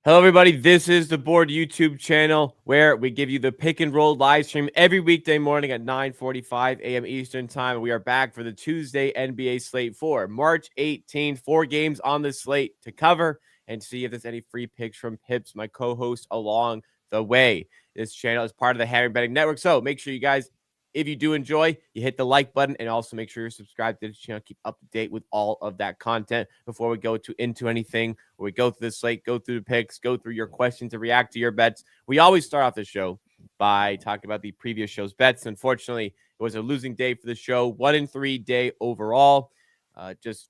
Hello, everybody. This is the Board YouTube channel where we give you the pick and roll live stream every weekday morning at 9:45 a.m. Eastern Time. We are back for the Tuesday NBA slate for March 18th. 4 games on the slate to cover and see if there's any free picks from Pips, my co-host, along the way. This channel is part of the Hammer Betting Network, so make sure you guys, if you do enjoy, you hit the like button and also make sure you're subscribed to the channel. Keep up to date with all of that content before we go into anything where we go through the slate, go through the picks, go through your questions, and react to your bets. We always start off the show by talking about the previous show's bets. Unfortunately, it was a losing day for the show. 1-3 day overall. Just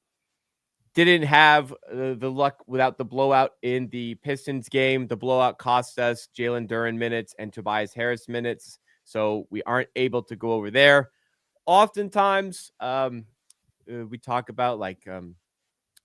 didn't have the luck without the blowout in the Pistons game. The blowout cost us Jalen Duren minutes and Tobias Harris minutes, so we aren't able to go over there. Oftentimes, we talk about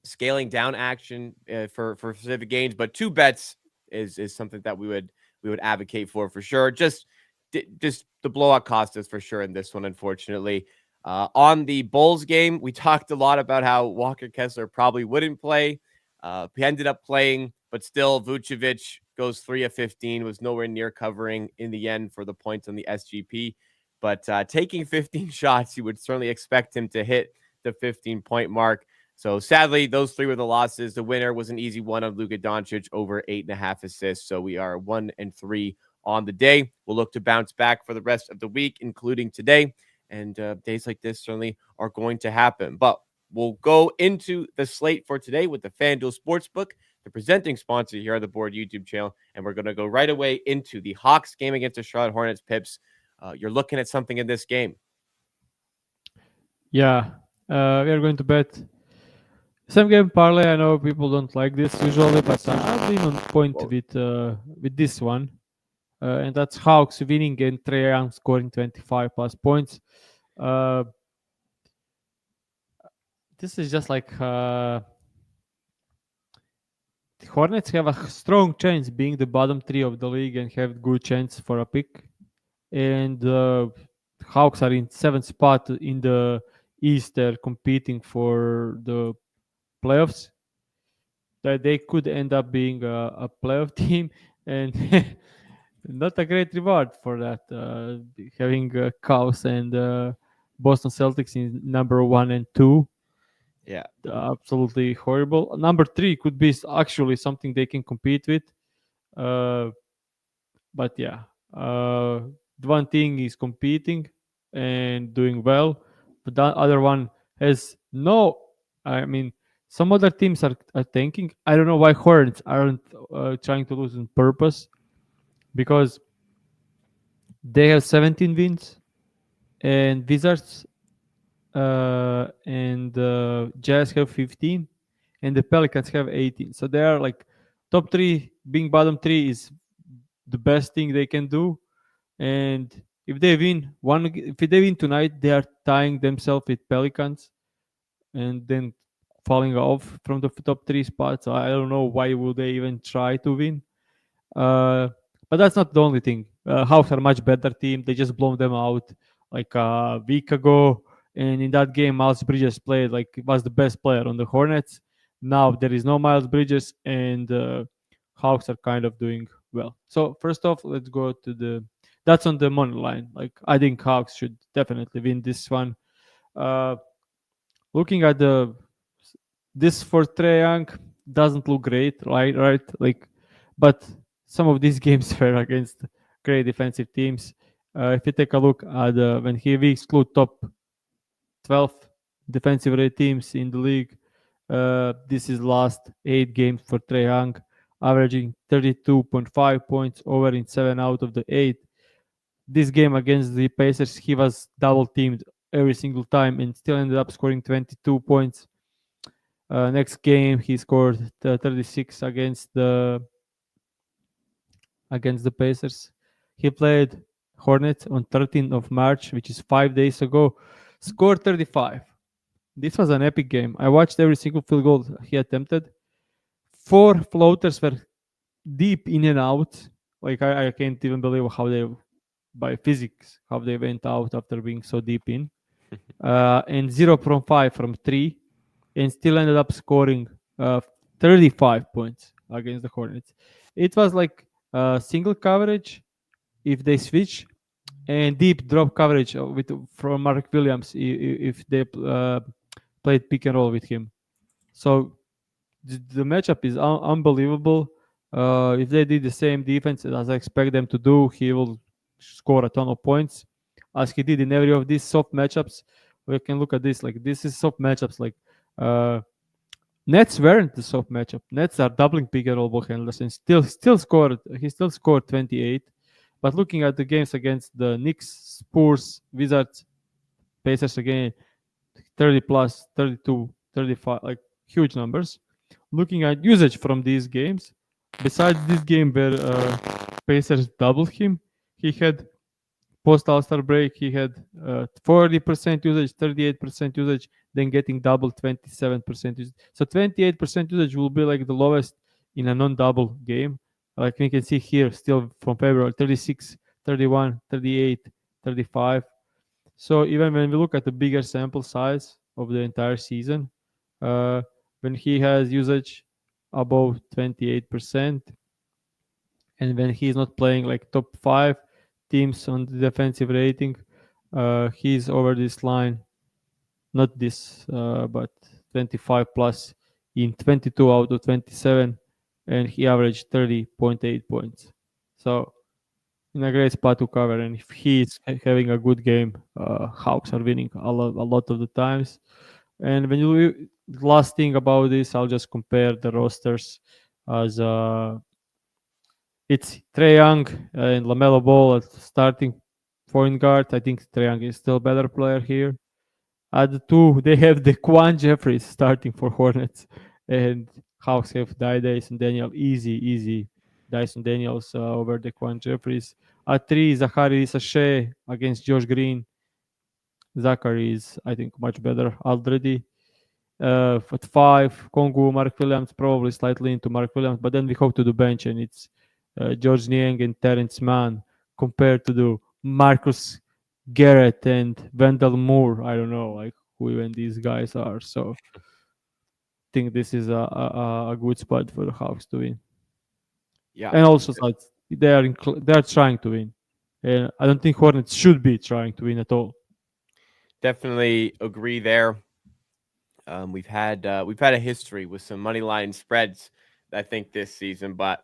scaling down action for specific games, but 2 bets is something that we would advocate for sure. Just the blowout cost us for sure in this one, unfortunately. On the Bulls game, we talked a lot about how Walker Kessler probably wouldn't play. He ended up playing, but still Vucevic goes 3 of 15, was nowhere near covering in the end for the points on the SGP. But taking 15 shots, you would certainly expect him to hit the 15-point mark. So sadly, those 3 were the losses. The winner was an easy one of Luka Doncic over 8.5 assists. So we are 1-3 on the day. We'll look to bounce back for the rest of the week, including today. And days like this certainly are going to happen. But we'll go into the slate for today with the FanDuel Sportsbook, the presenting sponsor here on the Board YouTube channel. And we're going to go right away into the Hawks game against the Charlotte Hornets. Pips, you're looking at something in this game. Yeah, we are going to bet same game parlay. I know people don't like this usually, but I've been on point with this one. And that's Hawks winning and Trae Young scoring 25 plus points. This is just like the Hornets have a strong chance being the bottom 3 of the league and have good chance for a pick. And Hawks are in 7th spot in the East. They're competing for the playoffs. That they could end up being a playoff team, and not a great reward for that. Having Cavs and Boston Celtics in number 1 and 2. Yeah, Absolutely horrible. Number 3 could be actually something they can compete with. But yeah, the one thing is competing and doing well, but the other one has no. I mean, some other teams are tanking. I don't know why Hornets aren't trying to lose on purpose, because they have 17 wins, and Wizards and Jazz have 15, and the Pelicans have 18. So they are like top 3. Being bottom 3 is the best thing they can do. And if they win tonight, they are tying themselves with Pelicans and then falling off from the top 3 spots. So I don't know why would they even try to win. But that's not the only thing. Hawks are a much better team. They just blown them out like a week ago. And in that game, Miles Bridges played like was the best player on the Hornets. Now there is no Miles Bridges, and Hawks are kind of doing well. So first off, let's go to that's on the money line. Like I think Hawks should definitely win this one. Looking at this for Trae Young doesn't look great, right? Like, but some of these games were against great defensive teams. If you take a look at when we exclude top 12 defensive rate teams in the league, this is last 8 games for Trae Young, averaging 32.5 points over in 7 out of the 8. This game against the Pacers, he was double teamed every single time and still ended up scoring 22 points. Next game, he scored 36 against the Pacers. He played Hornets on 13th of March, which is 5 days ago. Scored 35. This was an epic game. I watched every single field goal he attempted. 4 floaters were deep in and out. Like I can't even believe how they, by physics, how they went out after being so deep in. And 0 from 5 from 3, and still ended up scoring 35 points against the Hornets. It was like single coverage if they switch, and deep drop coverage with from Mark Williams if they played pick and roll with him. So the matchup is unbelievable. If they did the same defense as I expect them to do, he will score a ton of points, as he did in every of these soft matchups. We can look at this like this is soft matchups. Like uh, Nets weren't the soft matchup. Nets are doubling pick and roll ball handlers and still scored. He still scored 28. But looking at the games against the Knicks, Spurs, Wizards, Pacers again, 30 plus, 32, 35, like huge numbers. Looking at usage from these games, besides this game where Pacers doubled him, he had post All Star break, he had 40% usage, 38% usage, then getting double 27% usage. So 28% usage will be like the lowest in a non double game. Like we can see here, still from February 36, 31, 38, 35. So even when we look at the bigger sample size of the entire season, uh, when he has usage above 28%, and when he's not playing like top five teams on the defensive rating, he's over this line, not this, but 25 plus in 22 out of 27, and he averaged 30.8 points. So in a great spot to cover. And if he's having a good game, Hawks are winning a lot of the times. And when you the last thing about this, I'll just compare the rosters as it's Trey Young and Lamelo Ball at starting point guard. I think Trey Young is still a better player here. At the two, they have the Quan Jeffries starting for Hornets, and Hawks have Dyson Daniel, easy Dyson Daniels over the Quan Jeffries. At three, Zachary Sachet against Josh Green. Zachary is, I think, much better already. At five, Kongu, Mark Williams, probably slightly into Mark Williams, but then we go to the bench and it's George Niang and Terrence Mann compared to the Marcus Garrett and Wendell Moore. I don't know like who even these guys are. So I think this is a good spot for the Hawks to win. Yeah, And also so they are trying to win. And I don't think Hornets should be trying to win at all. definitely agree there. We've had a history with some money line spreads, I think, this season, but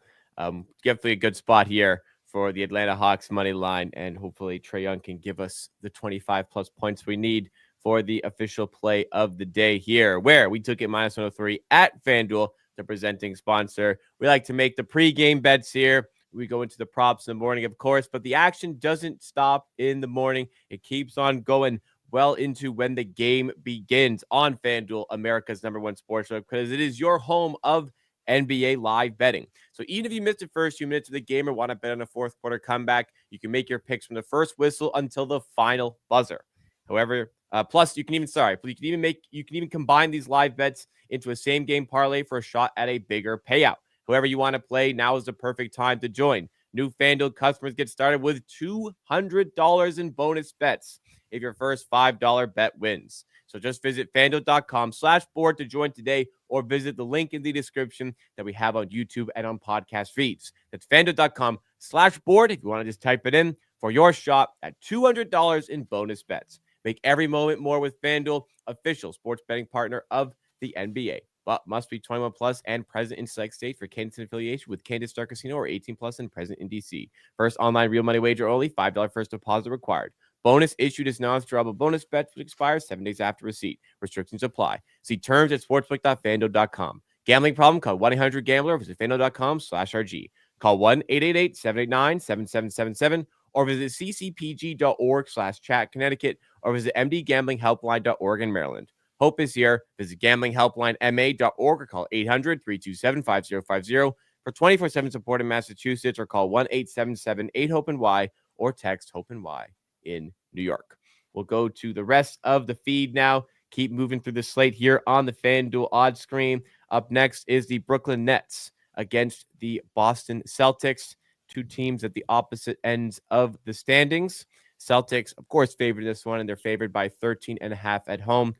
definitely a good spot here for the Atlanta Hawks money line, and hopefully Trae Young can give us the 25 plus points we need for the official play of the day here, where we took it minus 103 at FanDuel, the presenting sponsor. We like to make the pregame bets here. We go into the props in the morning, of course, but the action doesn't stop in the morning. It keeps on going well into when the game begins on FanDuel, America's #1 sportsbook, because it is your home of NBA live betting. So even if you missed the first few minutes of the game or want to bet on a fourth quarter comeback, you can make your picks from the first whistle until the final buzzer. However, plus you can even combine these live bets into a same game parlay for a shot at a bigger payout. However you want to play, now is the perfect time to join. New FanDuel customers get started with $200 in bonus bets if your first $5 bet wins. So just visit fanduel.com/board to join today, or visit the link in the description that we have on YouTube and on podcast feeds. That's fanduel.com/board if you want to just type it in for your shot at $200 in bonus bets. Make every moment more with FanDuel, official sports betting partner of the NBA. But must be 21 plus and present in select states. For Kansas affiliation with Kansas Star Casino, or 18 plus and present in DC. First online real money wager only. $5 first deposit required. Bonus issued as non-withdrawable bonus bets, which expires 7 days after receipt. Restrictions apply. See terms at sportsbook.fanduel.com. Gambling problem? Call 1-800-GAMBLER. Visit fanduel.com/RG. Call 1-888-789-7777 or visit ccpg.org/chat Connecticut, or visit mdgamblinghelpline.org in Maryland. Hope is here. Visit gamblinghelplinema.org or call 800-327-5050 for 24/7 support in Massachusetts, or call 1-877-8-HOPE-NY or text HOPE-NY in New York. We'll go to the rest of the feed now. Keep moving through the slate here on the FanDuel odds screen. Up next is the Brooklyn Nets against the Boston Celtics, two teams at the opposite ends of the standings. Celtics, of course, favored this one, and they're favored by 13.5 at home.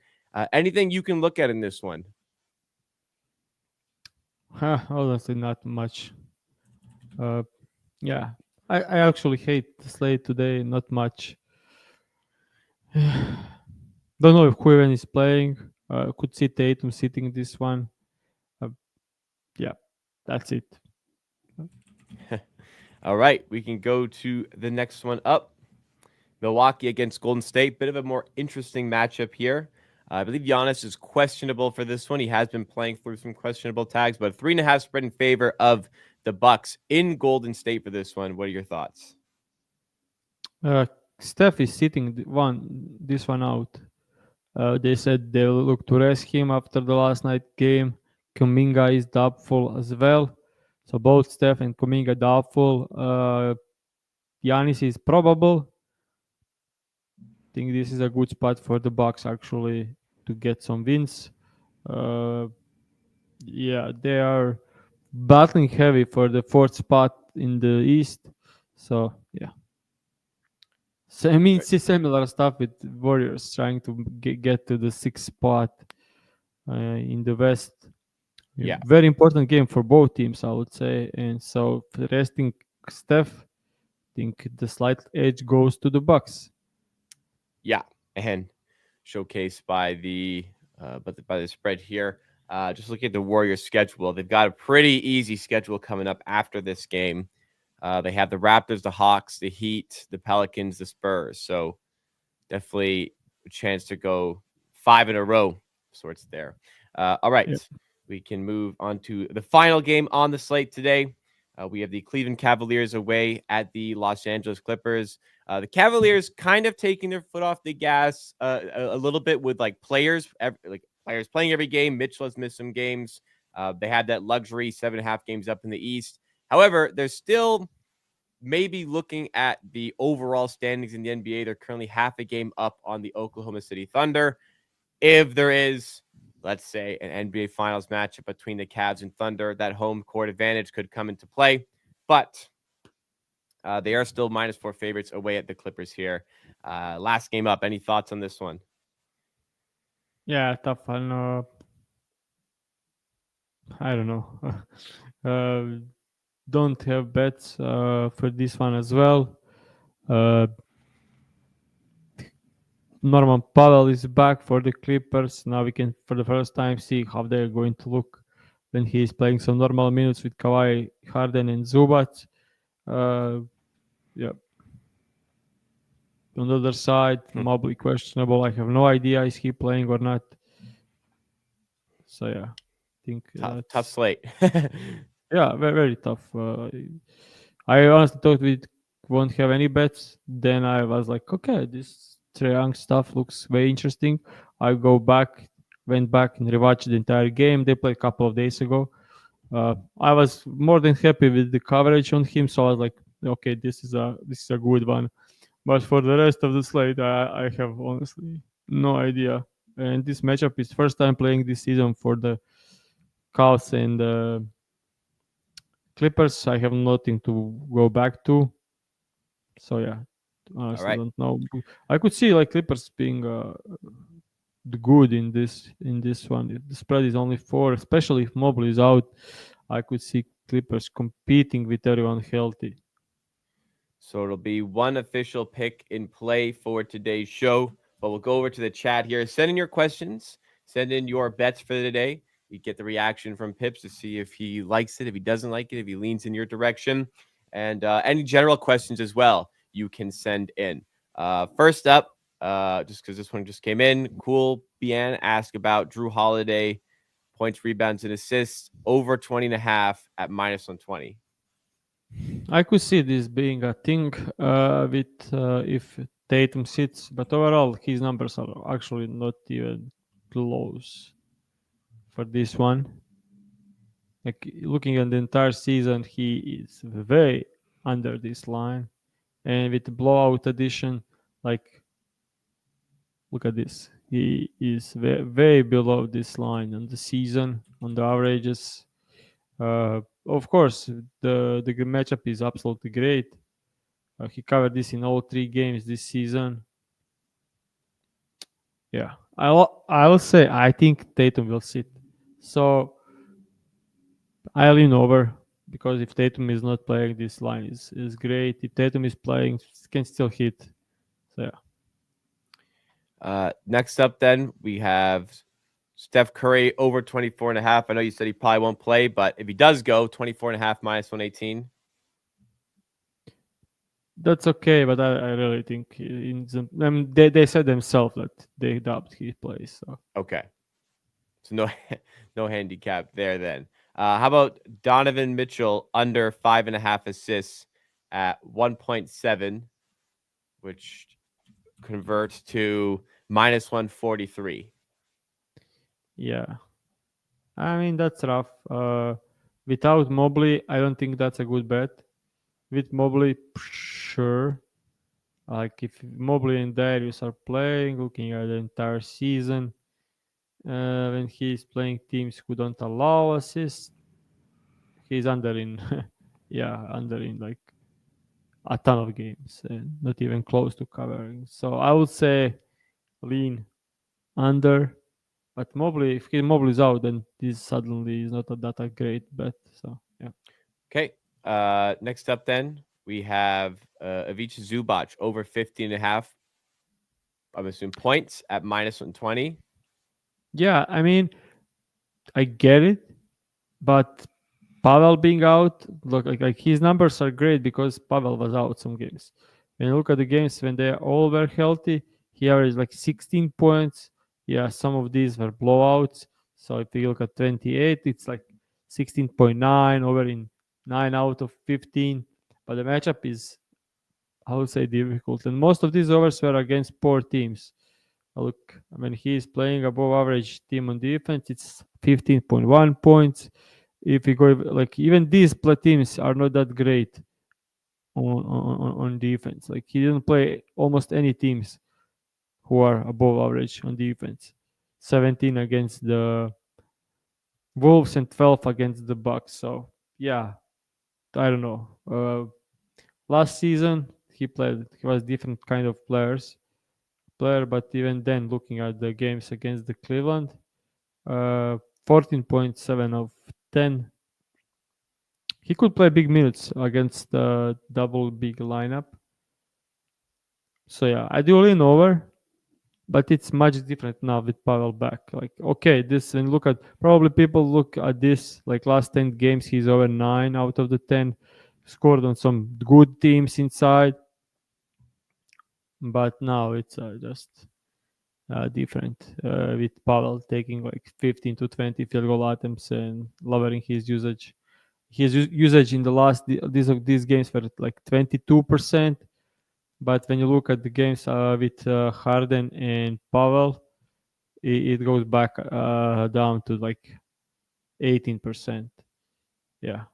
Anything you can look at in this one? Honestly, not much. Uh, yeah, I actually hate the slate today. Not much. Don't know if Quiven is playing. Could see Tatum sitting this one. Uh, yeah, that's it. All right, we can go to the next one up. Milwaukee against Golden State. Bit of a more interesting matchup here. I believe Giannis is questionable for this one. He has been playing through some questionable tags, but 3.5 spread in favor of the Bucks in Golden State for this one. What are your thoughts? Uh, Steph is sitting this one out. They said they'll look to rest him after the last night game. Kuminga is doubtful as well. So both Steph and Kuminga doubtful. Giannis is probable. Think this is a good spot for the Bucks actually to get some wins. Uh, yeah, they are battling heavy for the fourth spot in the East. So yeah, so I mean, see similar stuff with Warriors trying to get to the sixth spot in the West. Yeah, Yeah, very important game for both teams, I would say. And so resting Steph, I think the slight edge goes to the Bucks. yeah, and showcased by the spread here. Just looking at the Warriors' schedule, they've got a pretty easy schedule coming up after this game. They have the Raptors, the Hawks, the Heat, the Pelicans, the Spurs. So definitely a chance to go 5 in a row sorts there. All right. Yeah. We can move on to the final game on the slate today. We have the Cleveland Cavaliers away at the Los Angeles Clippers. The Cavaliers kind of taking their foot off the gas a little bit with like players playing every game. Mitchell has missed some games. They had that luxury 7.5 games up in the East. However, they're still maybe looking at the overall standings in the NBA. They're currently half a game up on the Oklahoma City Thunder. If there is, let's say, an NBA Finals matchup between the Cavs and Thunder, that home court advantage could come into play. But they are still -4 favorites away at the Clippers here. Last game up. Any thoughts on this one? Yeah, tough one. I don't know. uh, don't have bets for this one as well. Uh, Norman Powell is back for the Clippers. Now we can, for the first time, see how they're going to look when he's playing some normal minutes with Kawhi, Harden, and Zubac. Uh, yeah. On the other side, Mobley questionable. I have no idea is he playing or not. So yeah, I think Tough that's slate. yeah, very, very tough. I honestly thought we won't have any bets. Then I was like, okay, this Trae Young stuff looks very interesting. I went back and rewatched the entire game. They played a couple of days ago. I was more than happy with the coverage on him, so I was like, okay, this is a good one. But for the rest of the slate, I have honestly no idea. And this matchup is first time playing this season for the Cavs and Clippers. I have nothing to go back to. So yeah, All honestly right. don't know. I could see like Clippers being the good in this one. If the spread is only 4, especially if Mobley is out. I could see Clippers competing with everyone healthy. So it'll be one official pick in play for today's show. But we'll go over to the chat here. Send in your questions. Send in your bets for the day. You get the reaction from Pips to see if he likes it, if he doesn't like it, if he leans in your direction, and any general questions as well. You can send in. First up, just because this one just came in, Cool Bian asked about Drew Holiday points, rebounds, and assists over 20.5 at -120. I could see this being a thing with if Tatum sits, but overall his numbers are actually not even close for this one. Like looking at the entire season, he is way under this line, and with the blowout addition, like look at this, he is way below this line on the season on the averages. Of course, the matchup is absolutely great. He covered this in all 3 games this season. Yeah, I will say I think Tatum will sit. So I lean over. because if Tatum is not playing, this line is great. If Tatum is playing, can still hit. So yeah. Next up, then we have Steph Curry over 24.5. I know you said he probably won't play, but if he does go, 24.5 minus 118. That's okay, but I really think they said themselves that they doubt he plays. So Okay. So no, no handicap there then. How about Donovan Mitchell under 5.5 assists at 1.7, which converts to minus 143. yeah, I mean that's rough. Without Mobley, I don't think that's a good bet. With Mobley, sure. Like if Mobley and Darius are playing, looking at the entire season, when he's playing teams who don't allow assists, he's under in, yeah, under in like a ton of games and not even close to covering. So I would say lean under. But Mobley, if Mobley is out, then this suddenly is not that a great bet. So yeah. Okay. Next up, then we have Ivica Zubac over 50.5. I'm assuming points at minus 120. Yeah, I mean, I get it, but Pavel being out, look like his numbers are great because Pavel was out some games. When you look at the games when they all were healthy, he averaged like 16 points. Yeah, some of these were blowouts. So if you look at 28, it's like 16.9 over in 9 out of 15. But the matchup is, I would say, difficult. And most of these overs were against poor teams. Look, when he's playing above average team on defense, it's 15.1 points. If we go like even these teams are not that great on defense. Like he didn't play almost any teams who are above average on defense. 17 against the Wolves and 12 against the Bucks. So yeah, I don't know. Last season he was different kind of player, but even then, looking at the games against the Cleveland, 14.7 of 10. He could play big minutes against the double big lineup. So yeah, I do lean over, but it's much different now with Pavel back. Like okay, this and look at probably people look at this like last 10 games he's over 9 out of the 10, scored on some good teams inside, but now it's just different with Pavel taking like 15 to 20 field goal attempts and lowering his usage. His usage in the last these games were like 22%, but when you look at the games with Harden and Pavel, it goes back down to like 18%. Yeah,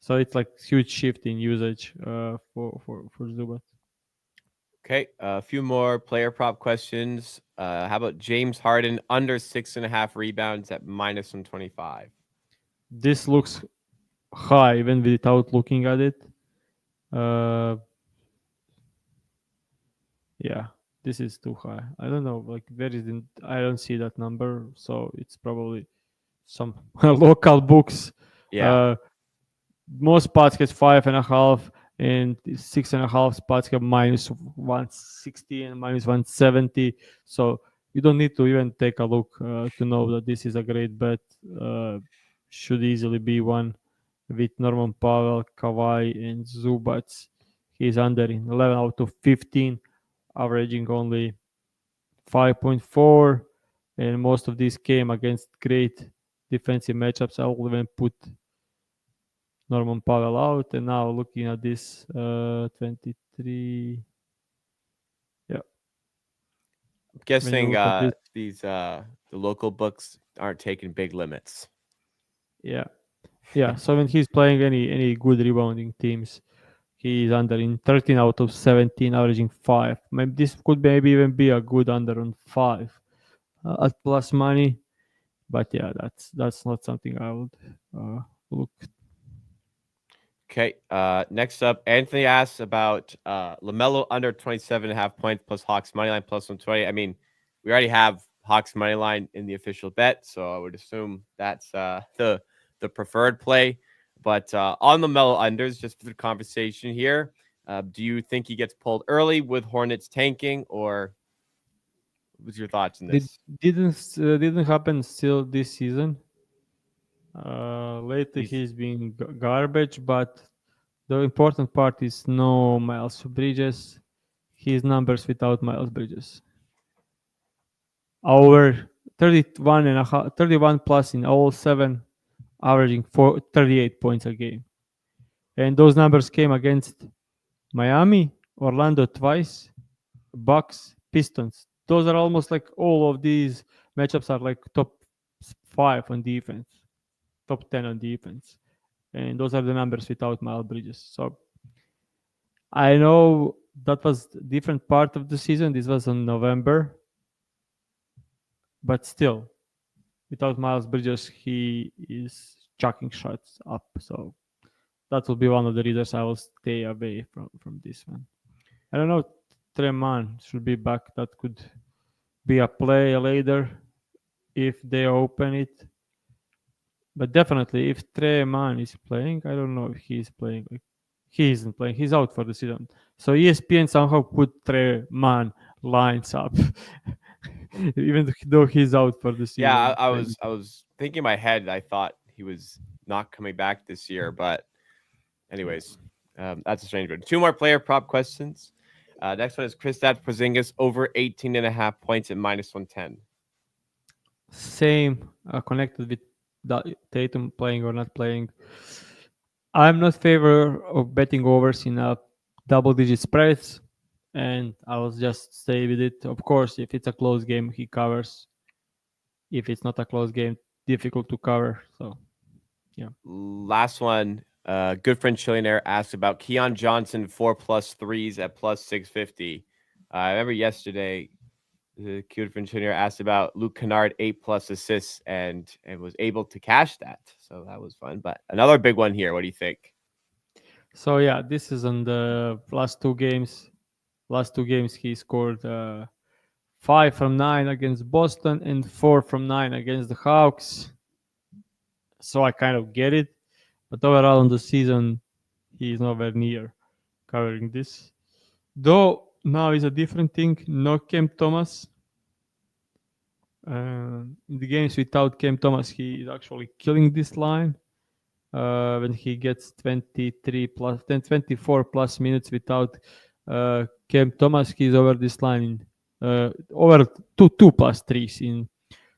so it's like huge shift in usage for Zubat. Okay. A few more player prop questions. How about James Harden under 6.5 rebounds at minus 125? This looks high even without looking at it. Uh, Yeah, this is too high. I don't know. Like, where is the? I don't see that number, so it's probably some local books. Yeah. Uh, most spots get 5.5, and 6.5 spots get minus 160 and minus 170. So you don't need to even take a look to know that this is a great bet. Should easily be one with Norman Powell, Kawhi, and Zubats. He's under in 11 out of 15, averaging only 5.4, and most of these came against great defensive matchups. I will even put Norman Powell out, and now looking at this 23. Yeah, I'm when you guessing look at this, these the local books aren't taking big limits. yeah, yeah. So when he's playing any good rebounding teams, he is under in 13 out of 17, averaging 5. Maybe this could maybe even be a good under on 5 at plus money. But yeah, that's not something I would look. Okay. Next up, Anthony asks about LaMelo under 27.5 points plus Hawks money line plus 120. I mean, we already have Hawks money line in the official bet, so I would assume that's the preferred play. But on the Melo unders, just for the conversation here, do you think he gets pulled early with Hornets tanking, or what's your thoughts on It this? didn't happen still this season. Lately, He's he's been garbage, but the important part is no Miles Bridges. His numbers without Miles Bridges. Over 31 and a half, 31 plus in all seven, averaging 38 points a game. And those numbers came against Miami, Orlando twice, Bucks, Pistons. Those are almost like all of these matchups are like top five on defense, top 10 on defense. And those are the numbers without Miles Bridges. So I know that was different part of the season. This was in November, but still, without Miles Bridges, he is chucking shots up. So that will be one of the reasons I will stay away from this one. I don't know. Treman should be back. That could be a play later if they open it. But definitely, if Treman is playing, I don't know if he's playing. Like, he isn't playing. He's out for the season. So ESPN somehow put Treman lines up, even though he's out for the yeah. season. I was thinking in my head. I thought he was not coming back this year, but anyways, that's a strange one. Two more player prop questions. Next one is Kristaps Porzingis over 18.5 points at -110. Same connected with Tatum playing or not playing. I'm not favor of betting overs in a double-digit spreads, and I will just stay with it. Of course, if it's a close game, he covers. If it's not a close game, difficult to cover. So, yeah. Last one. Good friend Chillionaire asked about Keon Johnson 4+ threes at +650. I remember yesterday the good friend Chillionaire asked about Luke Kennard 8+ assists and was able to cash that. So that was fun. But another big one here. What do you think? So yeah, this is on the last two games. Last two games, he scored 5 from 9 against Boston and 4 from 9 against the Hawks. So I kind of get it, but overall on the season, he is nowhere near covering this. Though now is a different thing. No Cam Thomas. In the games without Cam Thomas, he is actually killing this line. When he gets 23 plus 10, 24 plus minutes without Cam Thomas, he's over this line in over two plus threes in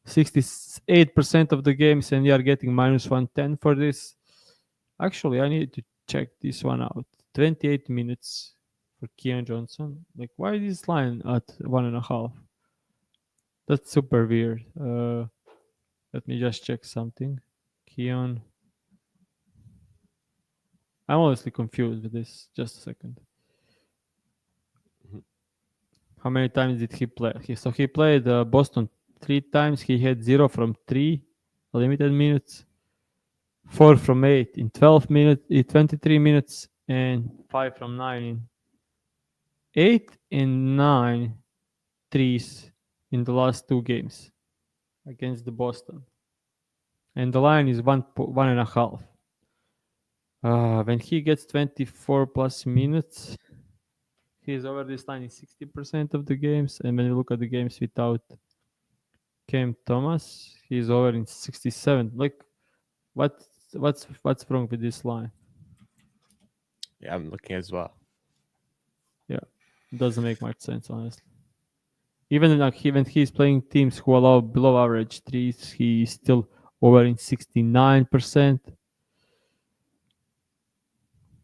68% of the games, and we are getting -110 for this. Actually, I need to check this one out. 28 minutes for Keon Johnson. Like, why is this line at 1.5? That's super weird. Let me just check something. Keon. I'm honestly confused with this. Just a second. Mhm. How many times did he play? So he played Boston 3 times. He had 0 from 3 limited minutes, 4 from 8 in 12 minutes, in 23 minutes, and 5 from 9 in 8 and 9 threes in the last two games against the Boston. And the line is 1.5. When he gets 24 plus minutes, he's over this line in 60% of the games. And when you look at the games without Cam Thomas, he's over in 67. Like, what's wrong with this line? Yeah, I'm looking as well. Yeah, it doesn't make much sense, honestly. Even like when he's playing teams who allow below average threes, he's still over in 69%.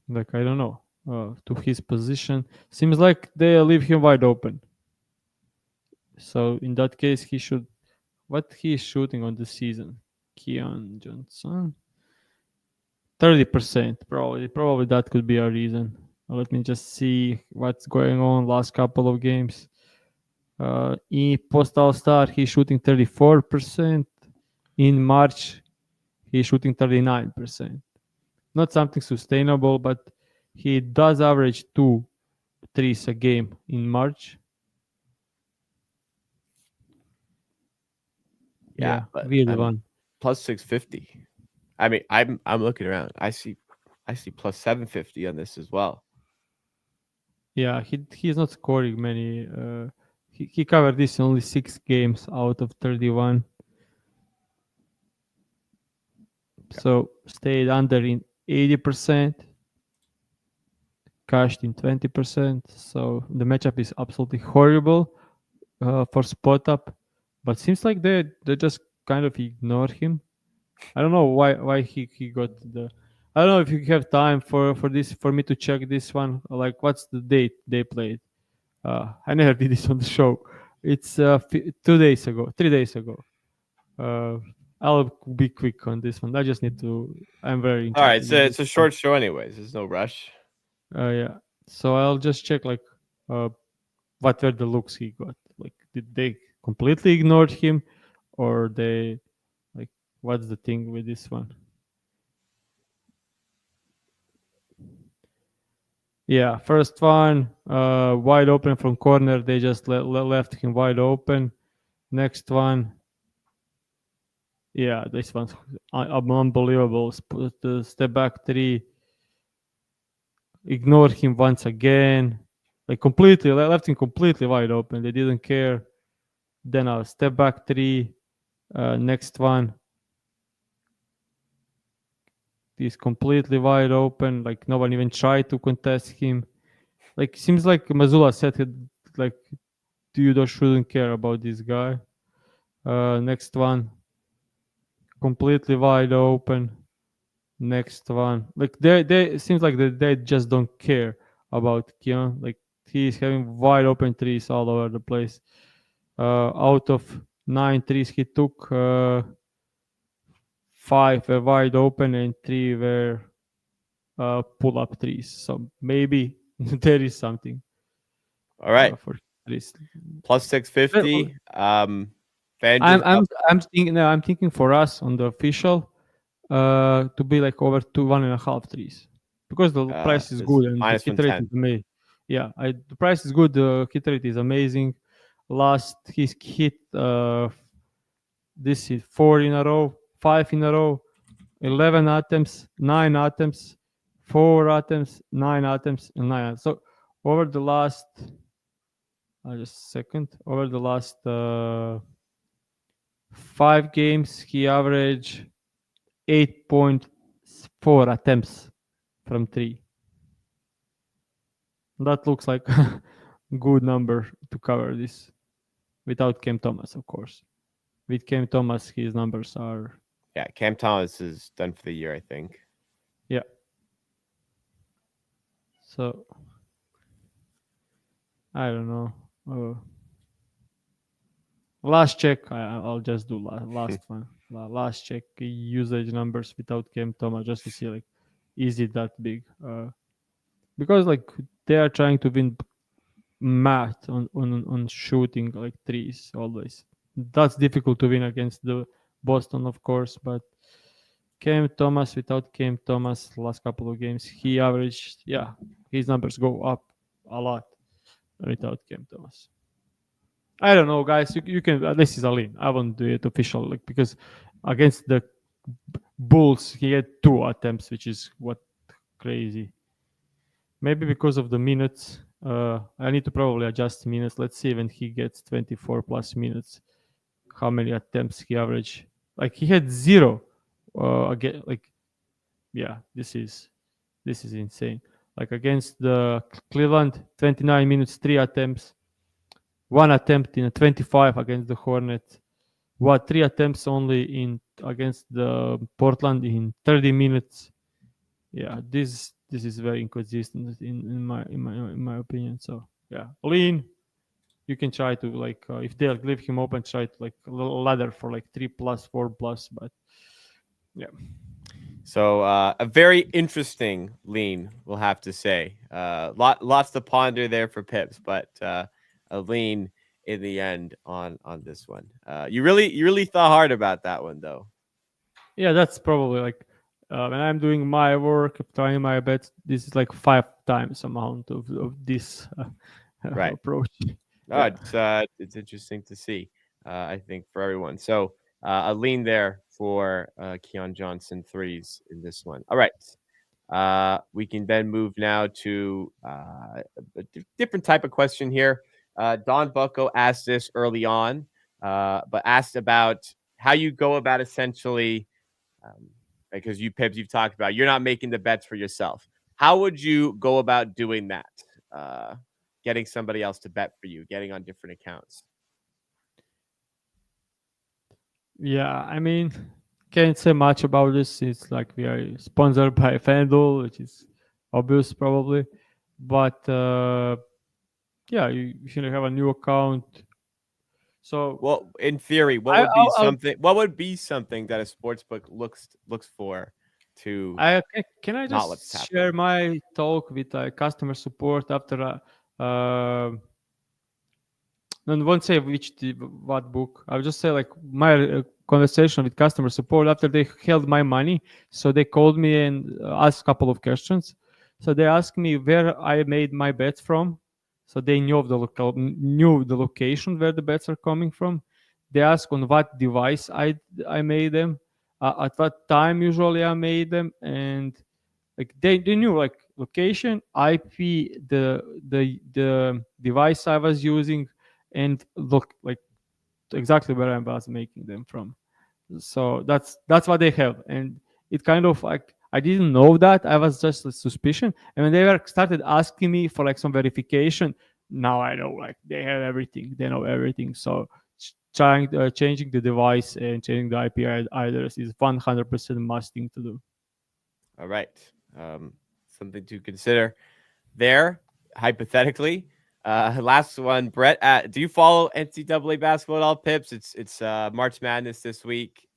Like, I don't know. To his position, seems like they leave him wide open. So in that case, he should. What he is shooting on the season? Keon Johnson, 30%. Probably that could be a reason. Let me just see what's going on last couple of games. In post All Star, he's shooting 34%. In March, he's shooting 39%. Not something sustainable, but he does average 2 threes a game in March. Yeah, Yeah, but weird I'm one. +650. I mean, I'm looking around. I see plus 750 on this as well. Yeah, he's not scoring many. He covered this in only 6 games out of 31. So stayed under in 80%, cashed in 20%. So the matchup is absolutely horrible for spot up, but seems like they just kind of ignore him. I don't know why he got the. I don't know if you have time for this for me to check this one. Like, what's the date they played? I never did this on the show. It's 2 days ago, 3 days ago. Uh, I'll be quick on this one. I just need to. I'm very All right, interested so in this it's a one. short show, anyways. There's no rush. Yeah. So I'll just check like uh, what were the looks he got. Like, did they completely ignored him, or they like what's the thing with this one? Yeah, first one, wide open from corner. They just left him wide open. Next one, yeah, this one's unbelievable. The step back three, ignored him once again. Like, completely, left him completely wide open. They didn't care. Then a step back three. Next one is completely wide open. Like, no one even tried to contest him. Like, seems like Mazzulla said, like, you shouldn't care about this guy. Next one, completely wide open. Next one, like they seems like they just don't care about Keon. Like, he's having wide open threes all over the place. Out of 9 threes he took, 5 were wide open and 3 were pull up threes. So maybe there is something All right, for threes. plus Well, 650. I'm FanDuel. I'm I'm thinking. No, I'm thinking for us on the official, to be like over 1.5 threes, because the price is Is good and the minus hit rate 110. is amazing. Yeah, the price is good. The hit rate is amazing. Last he's hit this is 4 in a row, 5 in a row, 11 attempts, 9 attempts, 4 attempts, 9 attempts, and 9. So over the last, just a second, over the last 5 games, he averaged 8.4 attempts from three. That looks like a good number to cover this without Cam Thomas, of course. With Cam Thomas, his numbers are, Yeah, Cam Thomas is done for the year, I think. yeah. So I don't know. Last check, I'll just do last one. Last check usage numbers without Cam Thomas, just to see, like, is it that big? Because, like, they are trying to win math on shooting like threes always. That's difficult to win against the Boston, of course, but Cam Thomas, without Cam Thomas, last couple of games he averaged, yeah, his numbers go up a lot without Cam Thomas. I don't know, guys. You can. This is a lean. I won't do it official, like, because against the Bulls he had 2 attempts, which is what crazy. Maybe because of the minutes. I need to probably adjust minutes. Let's see when he gets 24 plus minutes, how many attempts he averaged. Like, he had 0. Again, like, yeah, this is insane. Like, against the Cleveland, 29 minutes, 3 attempts, 1 attempt in a 25 against the Hornets. What, 3 attempts only in against the Portland in 30 minutes. Yeah, this is very inconsistent in my opinion. So yeah, lean. You can try to, like, if they'll leave him open, try to, like, a little ladder for like 3+, 4+. But yeah, So a very interesting lean, we'll have to say. Lots to ponder there for Pips, but a lean in the end on this one. You really thought hard about that one though. yeah, that's probably like, when I'm doing my work, trying my best. This is like 5 times amount of this Right. approach. No, Yeah. it's interesting to see. I think for everyone. So a lean there for Keon Johnson threes in this one. All right. We can then move now to a different type of question here. Don Bucko asked this early on, but asked about how you go about essentially, because Pips, you've talked about you're not making the bets for yourself. How would you go about doing that? Getting somebody else to bet for you, getting on different accounts. Yeah, I mean, can't say much about this. It's like we are sponsored by FanDuel, which is obvious probably. But yeah, you should have a new account. So, well, in theory, what would be something? What would be something that a sportsbook looks for to? Can I just share my talk with customer support after I won't say what book. I'll just say like my conversation with customer support after they held my money. So they called me and asked a couple of questions. So they asked me where I made my bets from. So they knew the location where the bets are coming from. They asked on what device I made them, at what time usually I made them, and like they knew like location, IP, the device I was using, and look like exactly where I was making them from. So that's what they have, and it kind of like I didn't know that. I was just a suspicion, and when they were started asking me for like some verification, now I know like they have everything, they know everything. So changing the device and changing the IP address is 100% must thing to do. All right, something to consider there. Hypothetically, last one, Brett. Do you follow NCAA basketball at all, Pips? It's March Madness this week.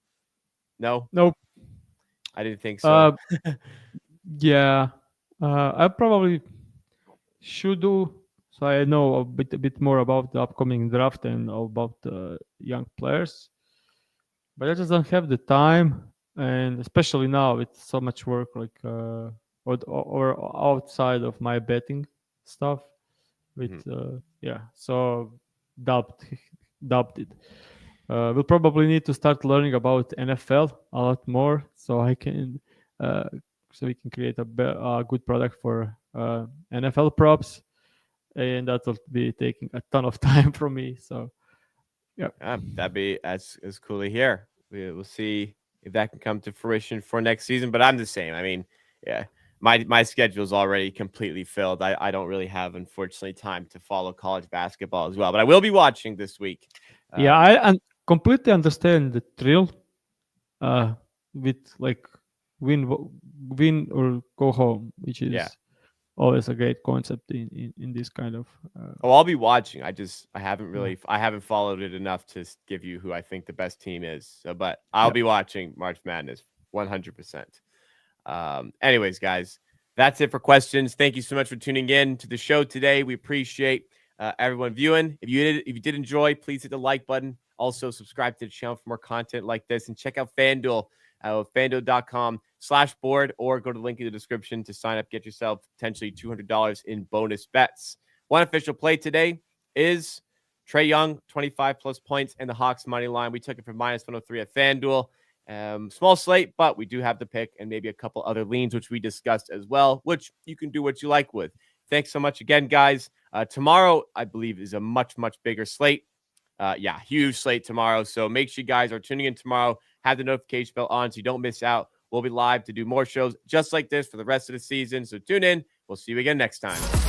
No, nope. I didn't think so. Yeah, I probably should do so. I know a bit more about the upcoming draft and about the young players, but I just don't have the time, and especially now with so much work, like or outside of my betting stuff. With yeah, so dubbed dubbed it. We'll probably need to start learning about NFL a lot more, so I can so we can create a good product for NFL props, and that will be taking a ton of time from me. So yeah, that'd be as cool to hear. We'll see if that can come to fruition for next season. But I'm the same. I mean, yeah, my schedule's already completely filled. I don't really have, unfortunately, time to follow college basketball as well. But I will be watching this week. Yeah, I completely understand the thrill with like win or go home, which is always a great concept in this kind of I'll be watching. I haven't followed it enough to give you who I think the best team is. So, but I'll be watching March Madness 100%. Anyways, guys, that's it for questions. Thank you so much for tuning in to the show today. We appreciate everyone viewing. If you did enjoy, please hit the like button. Also, subscribe to the channel for more content like this, and check out FanDuel. FanDuel.com/board, or go to the link in the description to sign up. Get yourself potentially $200 in bonus bets. One official play today is Trae Young, 25 plus points, and the Hawks money line. We took it for -103 at FanDuel. Small slate, but we do have the pick and maybe a couple other leans, which we discussed as well, which you can do what you like with. Thanks so much again, guys. Tomorrow, I believe, is a much, much bigger slate. Huge slate tomorrow. So make sure you guys are tuning in tomorrow. Have the notification bell on so you don't miss out. We'll be live to do more shows just like this for the rest of the season. So tune in. We'll see you again next time.